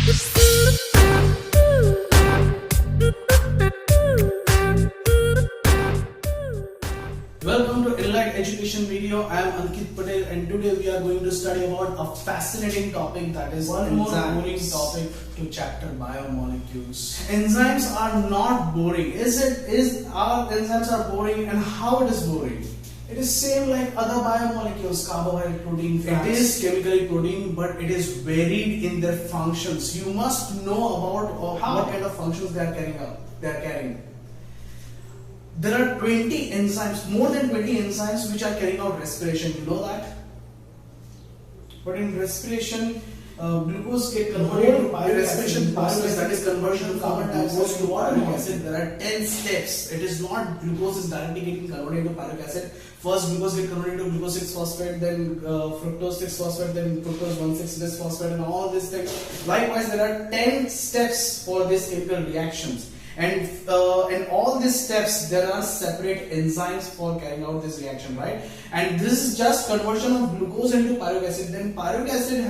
Welcome to Enlight Education video. I am Ankit Patel and today we are going to study about a fascinating topic, that is one more boring topic to chapter biomolecules. Enzymes are not boring. Is our enzymes are boring, and how it is boring? It is same like other biomolecules, carbohydrate, protein, fats. It is chemically protein, but it is varied in their functions. You must know about what kind of functions they are carrying out. There are 20 enzymes, more than 20 enzymes which are carrying out respiration. You know that? But in respiration, glucose get converted into respiration process, that is conversion of carbon dioxide to water acid. There are 10 steps. It is not glucose is directly getting converted into pyruvic acid. First glucose get converted into glucose 6-phosphate, then fructose 6-phosphate, then fructose 1,6-bisphosphate, and all these things. Likewise, there are 10 steps for these chemical reactions. And in all these steps, there are separate enzymes for carrying out this reaction, right? And this is just conversion of glucose into pyruvic acid. Then pyruvic acid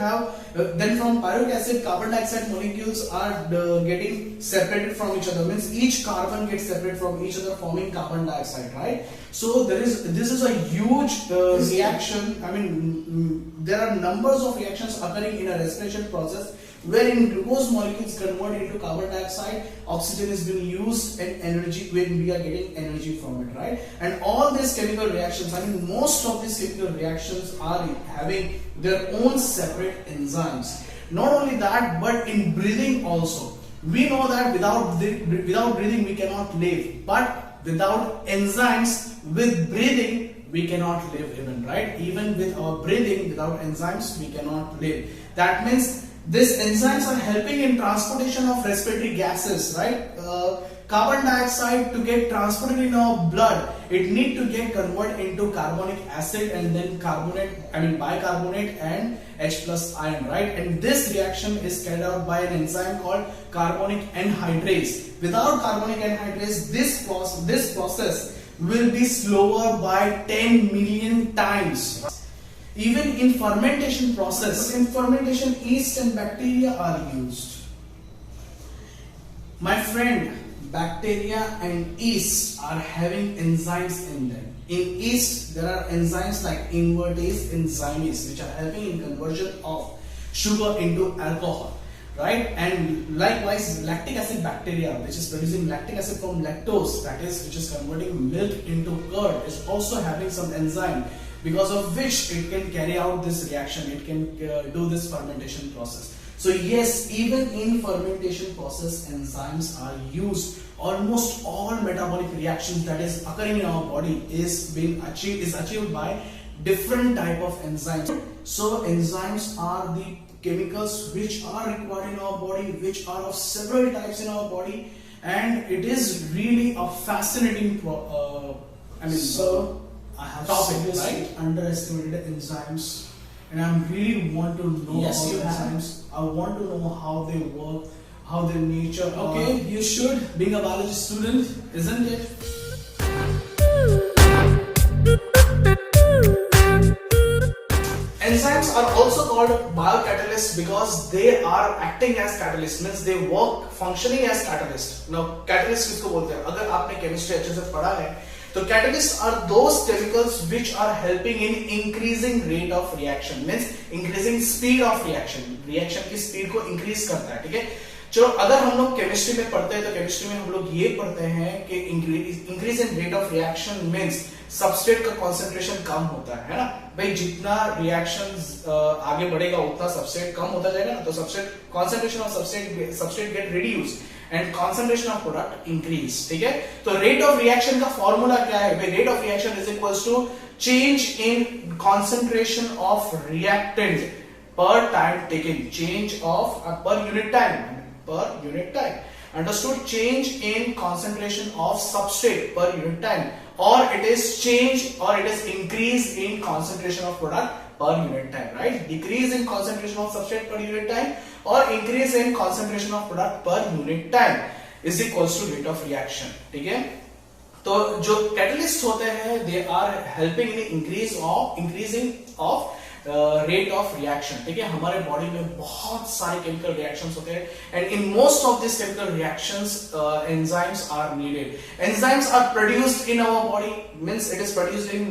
then from pyruvic acid, carbon dioxide molecules are getting separated from each other. Means each carbon gets separate from each other, forming carbon dioxide, right? So this is a huge reaction. I mean, there are numbers of reactions occurring in a respiration process, wherein glucose molecules convert into carbon dioxide, oxygen is being used, and energy, when we are getting energy from it, right? And all these chemical reactions, I mean most of these chemical reactions are having their own separate enzymes. Not only that, but in breathing also. We know that without breathing we cannot live, but without enzymes, with breathing we cannot live even, right? Even with our breathing, without enzymes we cannot live. That means these enzymes are helping in transportation of respiratory gases, right? Carbon dioxide, to get transported in our blood, it need to get converted into carbonic acid and then bicarbonate and H plus ion, right? And this reaction is carried out by an enzyme called carbonic anhydrase. Without carbonic anhydrase, this process will be slower by 10 million times. Even in fermentation process, in fermentation, yeast and bacteria are used. My friend, bacteria and yeast are having enzymes in them. In yeast, there are enzymes like invertase and zymase, which are helping in conversion of sugar into alcohol, right? And likewise, lactic acid bacteria, which is producing lactic acid from lactose, that is, which is converting milk into curd, is also having some enzyme, because of which it can carry out this reaction, it can do this fermentation process. So yes, even in fermentation process, enzymes are used. Almost all metabolic reactions that is occurring in our body is achieved by different type of enzymes. So enzymes are the chemicals which are required in our body, which are of several types in our body, and it is really a fascinating I have topic, seriously right? underestimated enzymes, and I really want to know Yes, about you have. enzymes. I want to know how they work, how their nature. Okay, you should, being a biology student, Isn't it? Enzymes are also called biocatalysts because they are acting as catalyst, means they work functioning as catalyst. Now catalyst किसको बोलते हैं? अगर आपने chemistry अच्छे से पढ़ा है, तो catalysts are those chemicals which are helping in increasing rate of reaction, means increasing speed of reaction. Reaction की speed को increase करता है, ठीक है? चलो अगर हम लोग केमिस्ट्री में पढ़ते हैं तो केमिस्ट्री में हम लोग ये पढ़ते हैं कि increase in rate of reaction means substrate का कंसंट्रेशन कम होता है ना भाई, जितना रिएक्शन आगे बढ़ेगा उतना सबस्ट्रेट कम होता जाएगा ना, तो substrate concentration of substrate get reduce and concentration of product increase, ठीक है? तो रेट ऑफ रिएक्शन का फॉर्मूला क्या है भाई? Rate of reaction is equals to change in concentration of reactant per time taken, change of per unit time, per unit time. Understood? Change in concentration of substrate per unit time, or it is increase in concentration of product per unit time, right? Decrease in concentration of substrate per unit time or increase in concentration of product per unit time is equals to rate of reaction, ठीक है? तो जो catalyst होते हैं, they are helping in increasing of rate of reaction, ठीक है। हमारे body में बहुत सारे केमिकल रिएक्शंस होते हैं and in most of this chemical reactions enzymes are needed. Enzymes are produced in our body, means it is produced in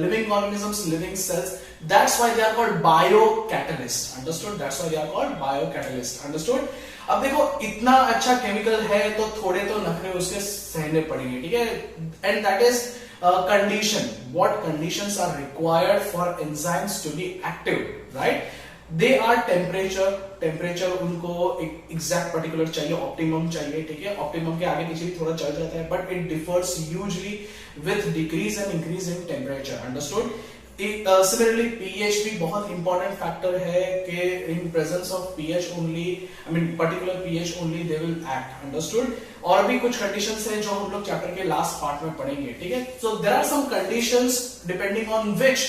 living organisms, living cells. That's why they are called biocatalyst. Understood? That's why they are called biocatalyst. Understood? अब देखो इतना अच्छा chemical है तो थोड़े तो नखरे उसके सहने पड़ेंगे, ठीक है. And that is condition. What conditions are required for enzymes to be active, right? They are temperature उनको एग्जैक्ट पर्टिकुलर चाहिए, ऑप्टिमम चाहिए, ठीक है. ऑप्टिमम के आगे पीछे भी थोड़ा चल जाता है, but it differs hugely with decrease and increase in temperature. Understood? Similarly, pH भी बहुत इंपॉर्टेंट फैक्टर है कि in presence of pH only, I mean particular pH only they will act. Understood? और भी कुछ कंडीशंस हैं जो हम लोग चैप्टर के लास्ट पार्ट में पढ़ेंगे, ठीक है. So there are some conditions depending on which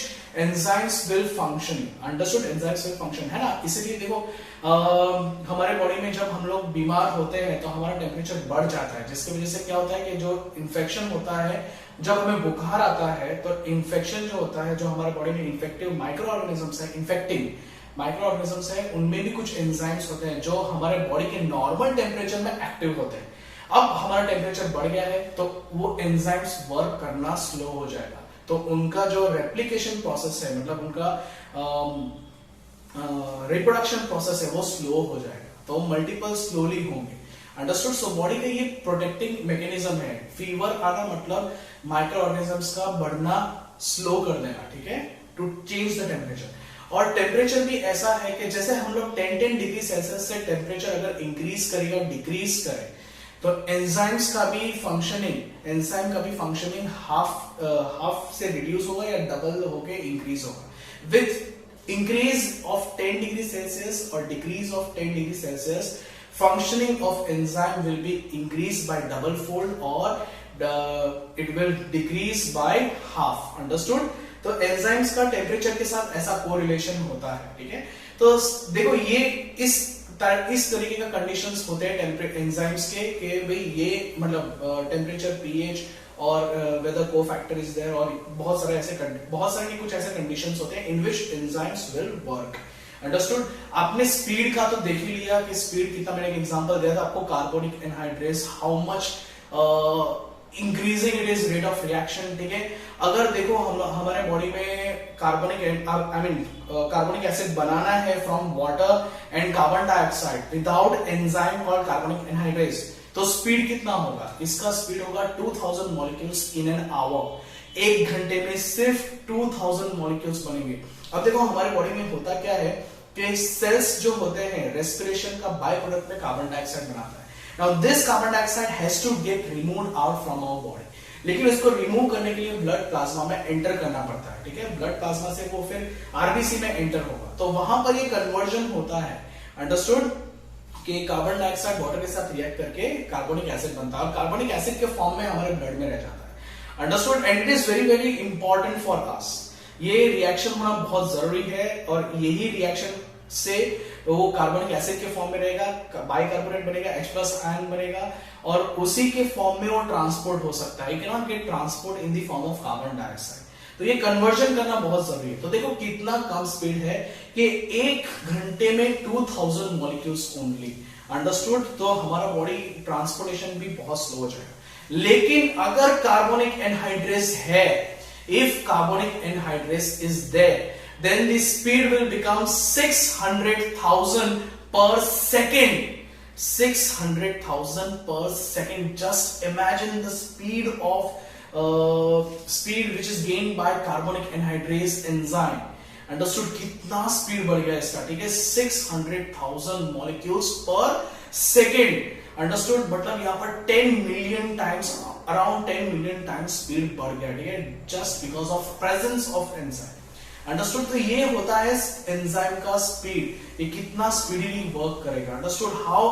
enzymes will function. Understood? Enzymes will function, है ना. इसीलिए देखो हमारे बॉडी में जब हम लोग बीमार होते हैं तो हमारा टेम्परेचर बढ़ जाता है, जिसकी वजह से क्या होता है कि जो इन्फेक्शन होता है, जब हमें बुखार आता है तो इन्फेक्शन जो होता है, जो हमारे बॉडी में इन्फेक्टिव माइक्रो ऑर्गेनिजम्स है, इन्फेक्टिंग माइक्रो ऑर्गेनिजम्स है, उनमें भी कुछ एंजाइम्स होते हैं जो हमारे बॉडी के नॉर्मल टेम्परेचर में एक्टिव होते हैं. अब हमारा टेम्परेचर बढ़ गया है तो वो एंजाइम्स वर्क करना स्लो हो जाएगा, तो उनका जो रेप्लिकेशन प्रोसेस है, मतलब उनका रिप्रोडक्शन प्रोसेस है, वो स्लो हो जाएगा, तो मल्टीपल स्लोली होंगे. अंडरस्टूड? सो बॉडी का ये प्रोटेक्टिंग मैकेनिज्म है. फीवर आना मतलब माइक्रो ऑर्गेनिजम्स का बढ़ना स्लो कर देना, ठीक है, टू चेंज द टेम्परेचर. और टेम्परेचर भी ऐसा है कि जैसे हम लोग 10 डिग्री सेल्सियस से टेम्परेचर अगर इंक्रीज करेगा, डिक्रीज करे, तो एंजाइम्स का भी फंक्शनिंग हाफ से रिड्यूस होगा या डबल होके इंक्रीज होगा. With increase of 10 degree Celsius और decrease of 10 degree Celsius, functioning of enzyme will be increased by double fold or it will decrease by half. Understood? तो enzymes का temperature के साथ ऐसा कोरिलेशन होता है, ठीक है. तो देखो ये इस तरीके का कंडीशंस होते हैं एंजाइम्स के कि भाई ये मतलब टेम्परेचर, पीएच और वेदर कोफैक्टर इज देयर, और बहुत सारे कुछ ऐसे कंडीशंस होते हैं इन विच एंजाइम्स विल वर्क. अंडरस्टूड? आपने स्पीड का तो देख ही लिया कि स्पीड कितना, मैंने एक एग्जांपल दिया था आपको, carbonic anhydrase, how much increasing it is rate of reaction, ठीक है. अगर देखो हमारे बॉडी में कार्बोनिक एसिड बनाना है from water and carbon dioxide without enzyme called carbonic anhydrase, तो स्पीड कितना होगा? इसका स्पीड होगा 2000 मॉलिक्यूल्स इन एन आवर. एक घंटे में सिर्फ 2000 मॉलिक्यूल्स बनेंगे. अब देखो हमारे बॉडी में होता क्या है कि सेल्स जो होते हैं रेस्पिरेशन का बाय प्रोडक्ट में कार्बन डाइऑक्साइड बनाता है. Now this carbon dioxide has to get removed out from our body, लेकिन इसको रिमूव करने के लिए ब्लड प्लाज्मा में एंटर करना पड़ता है, ठीक है. ब्लड प्लाज्मा से वो फिर आरबीसी में एंटर होगा, तो वहां पर ये कन्वर्जन होता है. अंडरस्टूड? कि कार्बन डाइऑक्साइड वाटर के साथ रिएक्ट करके कार्बोनिक एसिड बनता है और कार्बोनिक एसिड के फॉर्म में हमारे ब्लड में रह जाता है. Understood? And it is very very important for us. ये रिएक्शन होना बहुत जरूरी है और यही रिएक्शन से वो कार्बोनिक एसिड के फॉर्म में रहेगा, बाइकार्बोनेट बनेगा, H+ आयन बनेगा और उसी के फॉर्म में वो ट्रांसपोर्ट हो सकता है. You can not gate transport in the form of carbon dioxide. तो ये कन्वर्जन करना बहुत जरूरी है. तो देखो कितना कम स्पीड है कि एक घंटे में 2000 मॉलिक्यूल्स ओनली. अंडरस्टूड? तो हमारा बॉडी ट्रांसपोर्टेशन भी बहुत स्लो हो जाएगा. लेकिन अगर कार्बोनिक एनहाइड्रेस है, if carbonic anhydrase is there, then the speed will become 600,000 per second. 600,000 per second. Just imagine the speed which is gained by carbonic anhydrase enzyme. Understood? कितना speed बढ़ गया इसका, ठीक है. 600,000 molecules per second. अंडरस्टूड? मतलब यहाँ पर 10 million times, around 10 million times speed बढ़ गया, ठीक है, just because of presence of enzyme. Understood? तो ये होता है एंजाइम का स्पीड, ये कितना स्पीडीली वर्क करेगा. Understood? How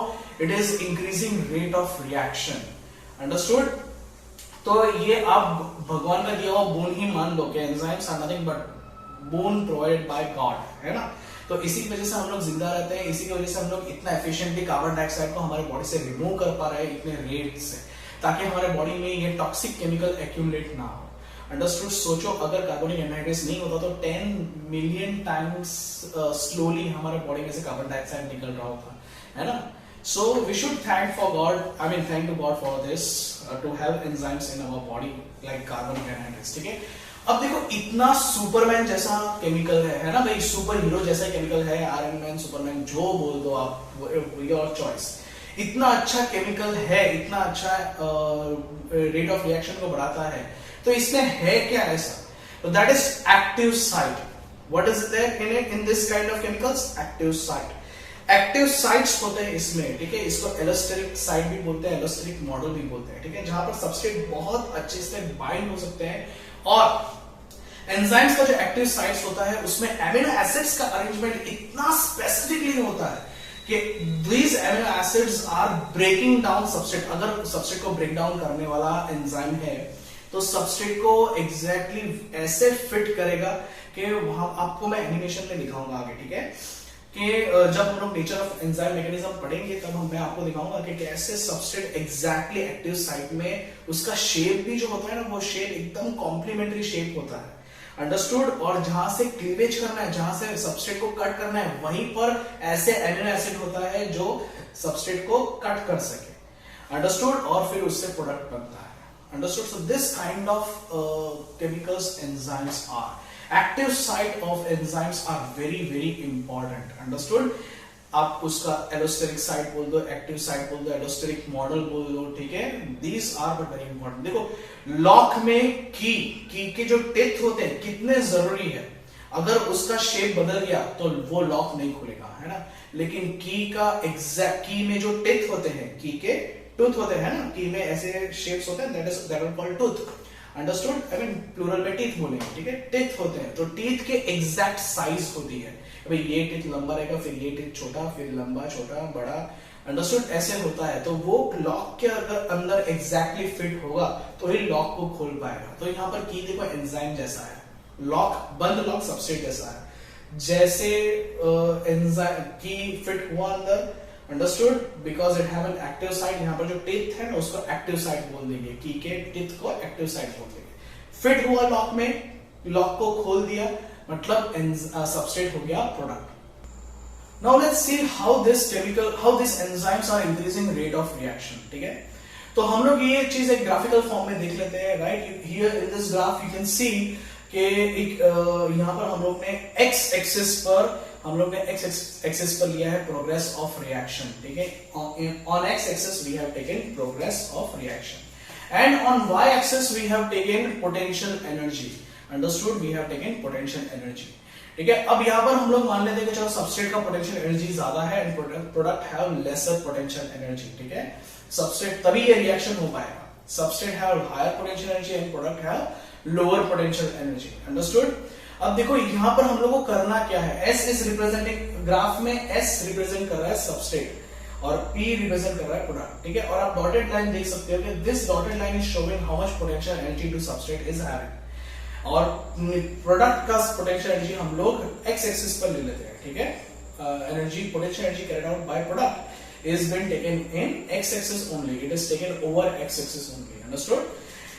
it is increasing rate of reaction. Understood? तो ये आप भगवान का दिया हुआ बोन ही मान लो कि enzymes are nothing but boon provided by God, है ना. तो इसी की वजह से हम लोग जिंदा रहते हैं, इसी की वजह से हम लोग इतना एफिशिएंटली कार्बन डाइऑक्साइड को हमारे बॉडी से रिमूव कर पा रहे हैं इतने रेट से, ताकि हमारे बॉडी में ये टॉक्सिक केमिकल एक्यूमुलेट ना हो. अंडरस्टूड? सोचो अगर कार्बोनिक एनहाइड्रेस नहीं होता तो 10 मिलियन टाइम्स स्लोली हमारे बॉडी में से कार्बन डाइऑक्साइड निकल रहा होता, है ना? So we should thank to God for this to have enzymes in our body like carbonic anhydrase, ठीक है? अब देखो इतना सुपरमैन जैसा केमिकल है ना भाई, सुपर हीरो जैसा केमिकल है, आयरन मैन, सुपरमैन, जो बोल दो आप, योर चॉइस। इतना अच्छा केमिकल है, इतना अच्छा रेट ऑफ रिएक्शन को बढ़ाता है, तो इसमें है क्या ऐसा? तो that is active site. What is there in it, in this kind of chemicals? Active site. Active sites होते हैं इसमें, ठीक है? इसको एलोस्टेरिक साइट भी बोलते हैं, एलोस्टेरिक मॉडल भी बोलते हैं, ठीक है? जहां पर सबस्ट्रेट बहुत अच्छे से बाइंड हो सकते हैं, और एंजाइम्स का जो एक्टिव साइट्स होता है उसमें एमिनो एसिड्स का अरेंजमेंट इतना स्पेसिफिकली होता है कि these amino acids are breaking down substrate। अगर सबस्ट्रेट को ब्रेक डाउन करने वाला एंजाइम है तो सबस्ट्रेट को एग्जैक्टली ऐसे फिट करेगा कि वहां आपको मैं एनिमेशन में दिखाऊंगा आगे, ठीक है? कि जब हम लोग नेचर ऑफ एंजाइम मैकेनिज्म पढ़ेंगे तब मैं आपको दिखाऊंगा कि कैसे सबस्ट्रेट एग्जैक्टली एक्टिव साइट में उसका शेप भी जो होता है ना, वो शेप एकदम कॉम्प्लीमेंट्री शेप होता है, अंडरस्टूड? और जहां से क्लीवेज करना है, जहां से सबस्ट्रेट को कट करना है, वहीं पर ऐसे एमिनो एसिड होता है जो सबस्ट्रेट को कट कर सके, अंडरस्टूड? और फिर उससे प्रोडक्ट बनता है, understood? So this kind of chemicals enzymes are. Active site of enzymes are very very important, understood? आप उसका एलोस्टेरिक साइट बोल दो, एक्टिव साइट बोल दो, एलोस्टेरिक मॉडल बोल दो, ठीक है? These are but very important. देखो लॉक में की के जो टेथ होते हैं कितने जरूरी है, अगर उसका शेप बदल गया तो वो लॉक नहीं खुलेगा, है ना? लेकिन की का एग्जैक्ट, की में जो टेथ होते हैं, की के टूथ होते हैं ना, की में ऐसे शेप्स होते हैं, that is called tooth, understood? I mean plural में टीथ बोलेंगे, ठीक है? टीथ होते हैं, तो टीथ के एग्जैक्ट साइज होती है, भाई ये टीथ लंबा रहेगा, फिर ये टीथ छोटा, फिर लंबा, छोटा, बड़ा, अंडरस्टूड? ऐसे होता है, तो वो लॉक के अगर अंदर एग्जैक्टली फिट होगा तो ही लॉक को खोल पाएगा। तो यहाँ पर की देखो एंजाइम जैसा है, लॉक, बंद लॉक सबस्ट्रेट जैसा है, जैसे एंजाइम की फिट हुआ अंदर, understood? Because it have an active site. यहाँ पर जो टीथ है ना उसको एक्टिव साइट बोल देंगे, की के टीथ को एक्टिव साइट बोल देंगे। फिट हुआ लॉक में, लॉक को खोल दिया, मतलब सबस्ट्रेट हो गया product. Now let's see how these enzymes are increasing rate of reaction, ठीक है? तो हम लोग ये चीज एक ग्राफिकल फॉर्म में देख लेते हैं, right? Here in this graph you can see कि एक यहाँ पर हम लोग ने x एक्सिस पर लिया है प्रोग्रेस ऑफ रिएक्शन, ठीक है? On x axis we have taken progress of reaction and on y axis we have taken potential energy, understood? We have taken potential energy, ठीक है? अब यहां पर हम लोग मान लेते हैं कि चलो सबस्ट्रेट का पोटेंशियल एनर्जी ज्यादा है and product have lesser potential energy, ठीक है? सबस्ट्रेट, तभी ये रिएक्शन हो पाएगा। Substrate have higher potential energy and product have lower potential energy, understood? अब देखो यहां पर हम लोग को करना क्या है, S इज रिप्रेजेंटिंग, ग्राफ में S रिप्रेजेंट कर रहा है सबस्ट्रेट और P रिप्रेजेंट कर रहा है प्रोडक्ट, ठीक है? और आप डॉटेड लाइन देख सकते हो कि this dotted line is showing how much potential energy to substrate is having, और प्रोडक्ट का पोटेंशियल एनर्जी हम लोग x एक्सिस पर ले लेते हैं, ठीक है? Energy, potential energy carried out by product is been taken in x axis only, it is taken over x axis only, understood?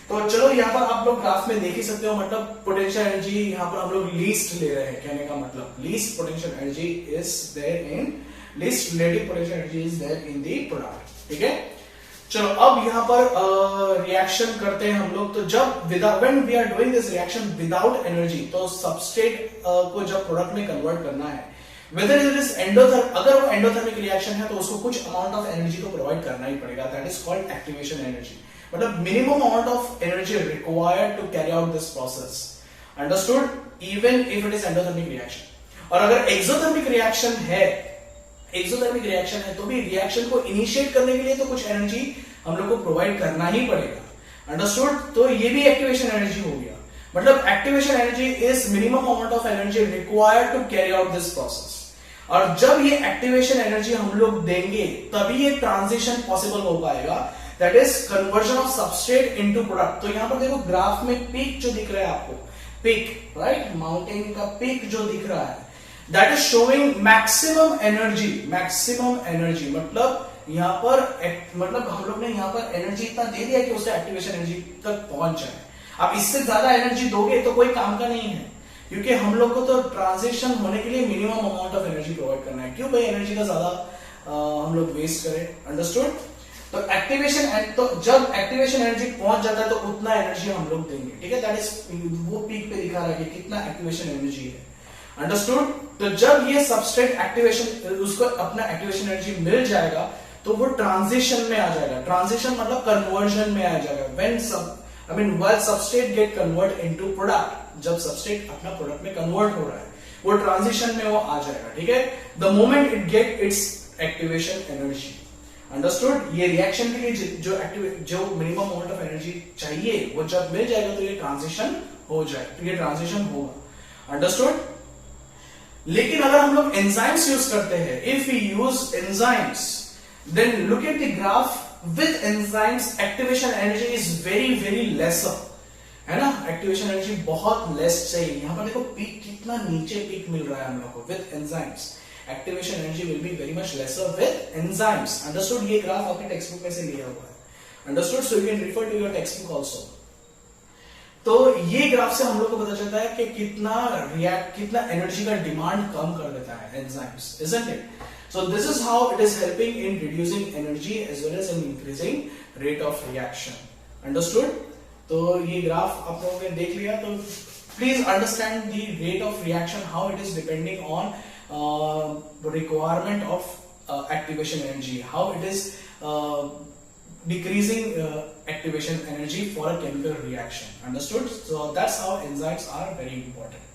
तो चलो यहाँ पर आप लोग ग्राफ में देख ही सकते हो, मतलब पोटेंशियल एनर्जी यहाँ पर हम लोग लीस्ट ले रहे हैं, कहने का मतलब least potential energy is there in, least relative potential energy is there in the product, ठीक है? चलो अब यहाँ पर रिएक्शन करते हैं हम लोग। तो जब when we are doing this reaction without energy, तो सबस्ट्रेट को जब प्रोडक्ट में कन्वर्ट करना है, वेदर इट इज एंडोथर्म, अगर वो एंडोथर्मिक रिएक्शन है तो उसको कुछ अमाउंट ऑफ एनर्जी तो प्रोवाइड करना ही पड़ेगा, that is called activation energy, मतलब minimum amount of energy required to carry out this process, understood? Even if it is endothermic reaction. और अगर एक्सोथर्मिक रिएक्शन है, एक्सोथर्मिक रिएक्शन है तो भी रिएक्शन को इनिशिएट करने के लिए तो कुछ एनर्जी हम लोग को प्रोवाइड करना ही पड़ेगा, अंडरस्टूड? तो ये भी एक्टिवेशन एनर्जी हो गया, मतलब activation energy is minimum amount of energy required to carry out this process. और जब ये एक्टिवेशन एनर्जी हम लोग देंगे तभी ये ट्रांजिशन पॉसिबल हो पाएगा, that is conversion of substrate into product. तो यहां पर देखो ग्राफ में पीक जो दिख रहा है आपको, पीक, राइट? माउंटेन का पीक जो दिख रहा है, that is showing maximum energy, मतलब यहां पर मतलब हम लोग ने यहां पर एनर्जी इतना दे दिया कि उसका एक्टिवेशन एनर्जी तक पहुंच जाए। आप इससे ज्यादा एनर्जी दोगे तो कोई काम का नहीं है, क्योंकि हम लोग को तो ट्रांजिशन होने के लिए minimum amount of energy provide करना है। क्यों भाई एनर्जी का ज्यादा हम लोग वेस्ट करें, अंडरस्टूड। तो एक्टिवेशन, तो जब एक्टिवेशन एनर्जी पहुंच जाता है तो उतना एनर्जी हम लोग देंगे, ठीक है। दैट इज वो पीक पे दिखा रहा है कि कितना एक्टिवेशन एनर्जी है, अंडरस्टूड। तो जब ये सबस्ट्रेट एक्टिवेशन, उसको अपना एक्टिवेशन एनर्जी मिल जाएगा तो वो ट्रांजिशन में आ जाएगा। ट्रांजिशन मतलब कन्वर्जन में आ जाएगा। When while substrate gate convert into product, जब सबस्ट्रेट अपना प्रोडक्ट में कन्वर्ट हो रहा है वो ट्रांजिशन में वो आ जाएगा, ठीक है। The moment it get it's activation energy, understood. ये रिएक्शन के लिए जो मिनिमम अमाउंट ऑफ एनर्जी चाहिए वो जब मिल जाएगा तो ये ट्रांजिशन हो जाएगा, तो ये ट्रांजिशन होगा, अंडरस्टूड। लेकिन अगर हम लोग एंजाइम्स यूज करते हैं, if we use enzymes, then look at the graph. With enzymes activation energy is very very lesser, है ना। एक्टिवेशन एनर्जी बहुत लेस चाहिए। यहां पर देखो पीक कितना नीचे पीक मिल रहा है हम लोग को with enzymes. Activation energy will be very much lesser with enzymes, understood. ये ग्राफ आपके टेक्स्ट बुक में से लिया हुआ है, understood. So you can refer to your text book also. तो ये ग्राफ से हम लोग को पता चलता है कि कितना एनर्जी का डिमांड कम कर देता है enzymes, isn't it? So this is how it is helping in reducing energy as well as in increasing rate of reaction, understood? तो ये ग्राफ आप लोगों ने देख लिया, तो please understand the rate of reaction, how it is depending on requirement of activation energy, how it is decreasing activation energy for a chemical reaction, understood? So that's how enzymes are very important.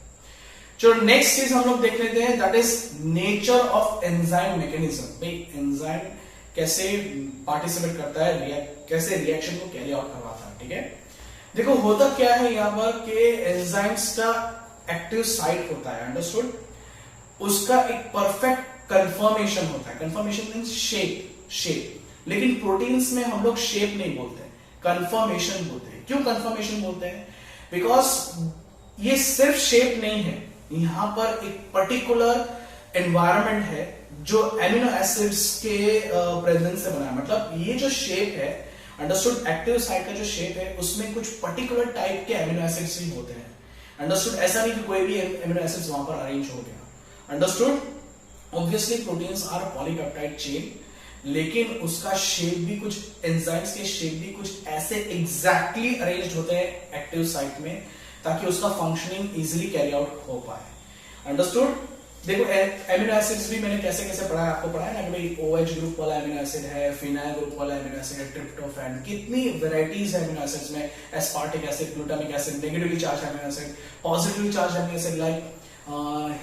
चलो next चीज हम लोग देख लेते हैं, that is nature of enzyme mechanism. भाई enzyme कैसे participate करता है, कैसे रिएक्शन को कैरी आउट करवाता है, ठीक है। देखो होता क्या है यहाँ पर कि एंजाइम्स का एक्टिव साइट होता है, अंडरस्टूड। उसका एक परफेक्ट कंफर्मेशन होता है। कंफर्मेशन मींस शेप, लेकिन प्रोटीन्स में हम लोग शेप नहीं बोलते, कंफर्मेशन बोलते हैं। क्यों कंफर्मेशन बोलते हैं? बिकॉज ये सिर्फ शेप नहीं है, यहां पर एक पर्टिकुलर एनवायरनमेंट है जो एमिनो एसिड्स के प्रेजेंस से बना है। मतलब ये जो शेप है, अंडरस्टूड, एक्टिव साइट का जो शेप है उसमें कुछ पर्टिकुलर टाइप के एमिनो एसिड्स ही होते हैं, अंडरस्टूड। ऐसा नहीं कि कोई भी एमिनो एसिड्स वहां पर अरेंज हो गया, understood. Obviously proteins are polypeptide chain, लेकिन उसका शेप भी कुछ, एंजाइम्स के शेप भी कुछ ऐसे एग्जैक्टली अरेंज होते हैं एक्टिव साइट में ताकि उसका फंक्शनिंग इजीली कैरी आउट हो पाए, अंडरस्टूड। देखो एमिनो एसिड्स भी मैंने कैसे कैसे पढ़ा है, आपको पढ़ा है ना कि भाई OH ग्रुप वाला एमिनो एसिड है, फिनाइल ग्रुप वाला एमिनो एसिड है, ट्रिप्टोफैन, कितनी वेराइटीज है एमिनो एसिड्स में। Aspartic acid, glutamic acid, negatively charge amino acid, positively charge amino acid like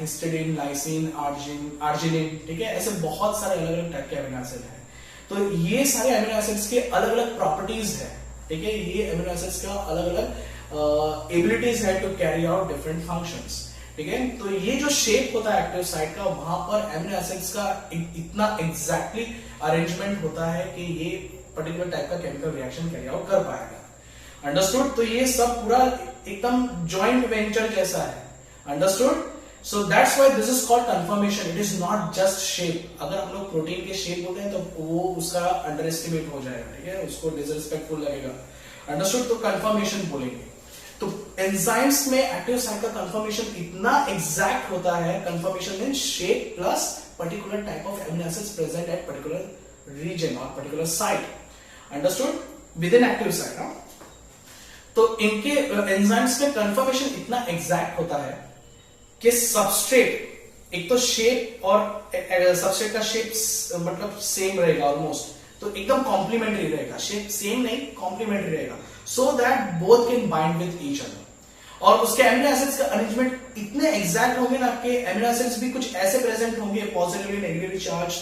histidine, lysine, arginine, ठीक है। ऐसे बहुत सारे अलग अलग टाइप के एमिनो एसिड है। तो ये सारे एमिनो एसिड्स के अलग अलग प्रॉपर्टीज है, ठीक है। ये एमिनो एसिड्स का अलग अलग एबिलिटीज है to carry out different functions, ठीक है। तो ये जो शेप होता है एक्टिव साइट का, वहां पर एमिनो एसिड्स का इतना एग्जैक्टली अरेंजमेंट होता है कि ये पर्टिकुलर टाइप का केमिकल रिएक्शन कैरी आउट कर पाएगा, अंडरस्टूड। तो ये सब पूरा एकदम जॉइंट वेंचर जैसा है, understood. So that's why this is called confirmation, it is not just shape. अगर हम लोग प्रोटीन के शेप बोलते हैं तो वो उसका अंडर एस्टिमेट हो जाएगा, ठीक है, उसको डिसरिस्पेक्टफुल लगेगा, अंडरस्टूड। तो कंफर्मेशन बोलेंगे। तो एंजाइम्स में एक्टिव साइट का कंफर्मेशन इतना एग्जैक्ट होता है, conformation means shape plus particular type of amino acids present at particular region और particular site, understood, within active site. तो इनके एंजाइम्स में कंफर्मेशन इतना एग्जैक्ट होता है कि सबस्ट्रेट, एक तो शेप और सबस्ट्रेट का शेप मतलब सेम रहेगा ऑलमोस्ट, तो एकदम कॉम्प्लीमेंट्री रहेगा, शेप सेम नहीं कॉम्प्लीमेंट्री रहेगा, so that both can bind with each other. और उसके एमिनो एसिड्स का अरेंजमेंट इतने एग्जैक्ट होंगे ना कि एमिनो एसिड्स भी कुछ ऐसे प्रेजेंट होंगे, positively negatively charge,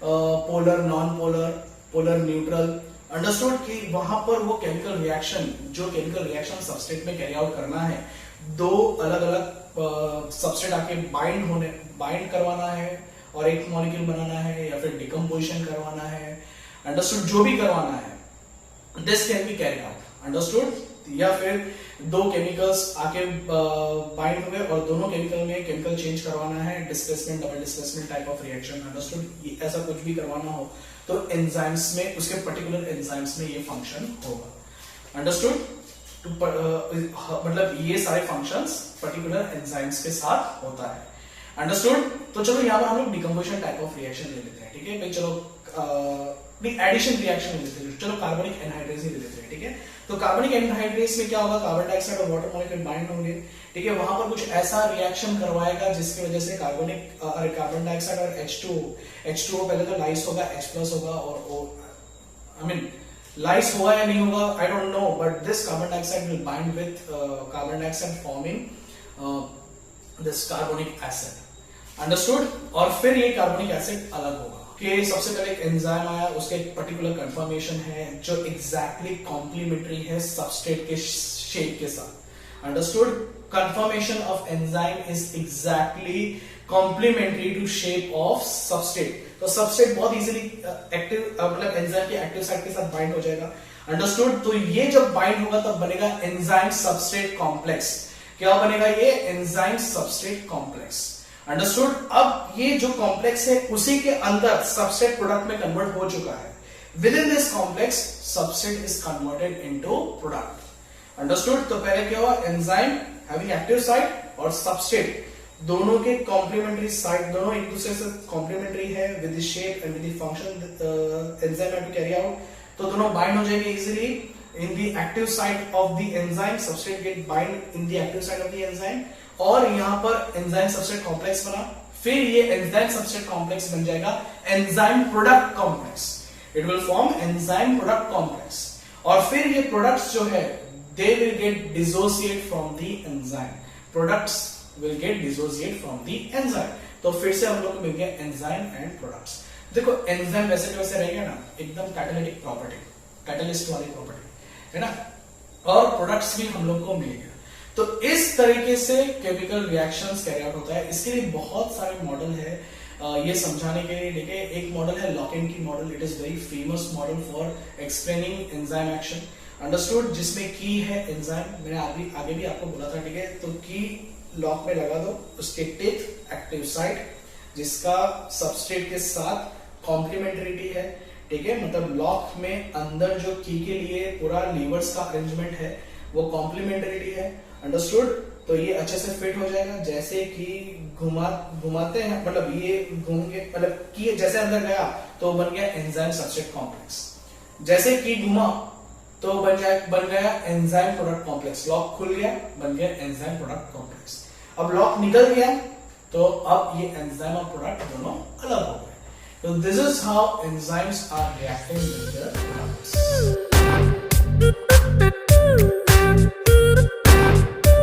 polar, non polar, polar neutral, understood, कि वहां पर वो केमिकल रिएक्शन, जो केमिकल रिएक्शन सबस्ट्रेट में कैरी आउट करना है, दो अलग अलग सबस्ट्रेट आके बाइंड करवाना है और एक मॉलिक्यूल बनाना है या फिर डिकम्पोजिशन करवाना है, अंडरस्टूड, जो भी करवाना है, this can be carry out, understood. या फिर दो केमिकल्स आके बाइंड हुए और दोनों केमिकल में केमिकल चेंज करवाना है, displacement, double displacement type of reaction, understood. ऐसा कुछ भी करवाना हो तो एंजाइम्स में, उसके पर्टिकुलर एंजाइम्स में ये फंक्शन होगा, अंडरस्टूड। मतलब ये सारे फंक्शंस पर्टिकुलर एंजाइम्स के साथ होता है। अंडरस्टूड? तो चलो यहाँ पर हम लोग डिकम्पोजिशन टाइप ऑफ रिएक्शन ले लेते हैं, ठीक है भाई। चलो एडिशन रिएक्शन ले लेते हैं, चलो कार्बनिक एनहाइड्रेज ही ले लेते हैं, ठीक है। तो कार्बनिक एनहाइड्रेज में क्या होगा, कार्बन डाइऑक्साइड और वाटर मॉलिक्यूल बाइंड होंगे, ठीक है। वहां पर कुछ ऐसा रिएक्शन करवाएगा जिसकी वजह से कार्बन डाइऑक्साइड और H2O पहले तो लाइस होगा, H+ होगा और लाइस होगा या नहीं होगा I don't know, but this carbon dioxide will bind with carbon dioxide forming this carbonic acid. Understood? और फिर ये कार्बोनिक एसिड अलग होगा कि सबसे पहले एक एंजाइम आया, उसका एक पर्टिकुलर कंफर्मेशन है जो एग्जैक्टली कॉम्प्लीमेंट्री है सबस्ट्रेट के शेप के साथ। Understood? Conformation of enzyme is exactly complementary to shape of substrate. तो सबस्ट्रेट बहुत इजीली एक्टिव मतलब एंजाइम के एक्टिव साइट के साथ बाइंड हो जाएगा। अंडरस्टूड? तो ये जब बाइंड होगा तब बनेगा एंजाइम सबस्ट्रेट कॉम्प्लेक्स। क्या बनेगा ये? Enzyme substrate complex. अंडरस्टूड? अब ये जो कॉम्प्लेक्स है उसी के अंदर सबस्ट्रेट प्रोडक्ट में कन्वर्ट हो चुका है। With in this complex substrate is converted into product. Understood? तो पहले क्या हुआ, एंजाइम हैविंग एक्टिव साइट और सबस्ट्रेट दोनों के कॉम्प्लीमेंट्री साइट, दोनों एक दूसरे से कॉम्प्लीमेंट्री है with the shape and with the function enzyme have to carry out. तो दोनों बाइंड हो जाएंगे easily in the active site of the enzyme, substrate get bind in the active site of the enzyme, और यहां पर enzyme substrate complex बना। फिर ये एंजाइम सबस्ट्रेट कॉम्प्लेक्स बन जाएगा enzyme product complex. It will form enzyme product complex, और फिर ये प्रोडक्ट्स जो है they will get dissociate from the enzyme. Products will get dissociate from the enzyme. तो फिर से हम लोग को मिल गया एंजाइम एंड प्रोडक्ट्स। देखो एंजाइम वैसे के वैसे रहेगा ना, एकदम कैटालिटिक प्रॉपर्टी, कैटलिस्ट वाली प्रॉपर्टी है ना, और प्रोडक्ट्स भी हम लोग को मिलेगा। तो इस तरीके से केमिकल रिएक्शंस कैरी आउट होता है। इसके लिए बहुत सारे मॉडल है ये समझाने के लिए। देखिए एक मॉडल है लॉक-इन की model, it is very famous model for explaining enzyme action. Understood? जिसमें की है एंजाइम, मैंने आगे भी आपको बोला था, ठीक है। तो की लॉक में लगा दो, उसके टिप एक्टिव साइट जिसका सबस्ट्रेट के साथ कॉम्प्लीमेंटरिटी है, ठीक है। मतलब लॉक में अंदर जो की के लिए पूरा लीवर्स का अरेंजमेंट है वो कॉम्प्लीमेंटरिटी है। अंडरस्टूड? तो ये अच्छे से फिट हो जाएगा। जैसे कि घुमाते हैं, मतलब ये घूम के मतलब की जैसे अंदर गया तो बन गया एंजाइम सबस्ट्रेट कॉम्प्लेक्स। जैसे कि घुमा तो बन गया एंजाइम प्रोडक्ट कॉम्प्लेक्स। लॉक खुल गया, बन गया एंजाइम प्रोडक्ट कॉम्प्लेक्स। अब लॉक निकल गया तो अब ये एंजाइम और प्रोडक्ट दोनों अलग हो गए। So this is how enzymes are reacting with their products.